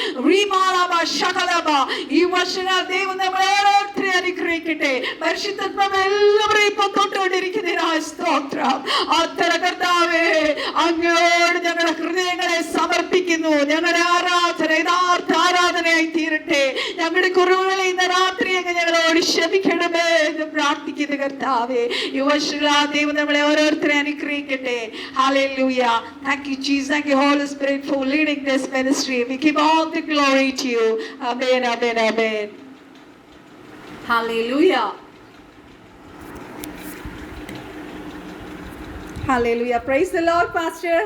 ഈ വർഷങ്ങൾ ദൈവം നമ്മളെ ഓരോരുത്തരെ അനുഗ്രഹിക്കട്ടെ. പരിശുദ്ധാത്മാവ് എല്ലാവരെയും ഇപ്പൊ തൊട്ടുകൊണ്ടിരിക്കുന്നതിനായ സ്തോത്രം. അത്തര കർത്താവേ അങ്ങയോട് ഞങ്ങളുടെ ഹൃദയങ്ങളെ സമർപ്പിക്കുന്നു. ഞങ്ങളുടെ ആരാധന യഥാർത്ഥ ആരാധനയായി തീരട്ടെ. ഞങ്ങളുടെ കുറവുകളെ ഇന്ന് രാത്രി അങ്ങ് ഞങ്ങളോട് ക്ഷമിക്കണമേ എന്ന് പ്രാർത്ഥിക്കുന്നു കർത്താവേ. ഈ വർഷങ്ങൾ ആ ദൈവം നമ്മളെ ഓരോരുത്തരെ അനുഗ്രഹിക്കട്ടെ. Hallelujah. Thank you Jesus. Thank you Holy Spirit for leading this ministry. We give all the glory to you. Amen. Amen. Amen. Hallelujah. Hallelujah. Praise the Lord, Pastor.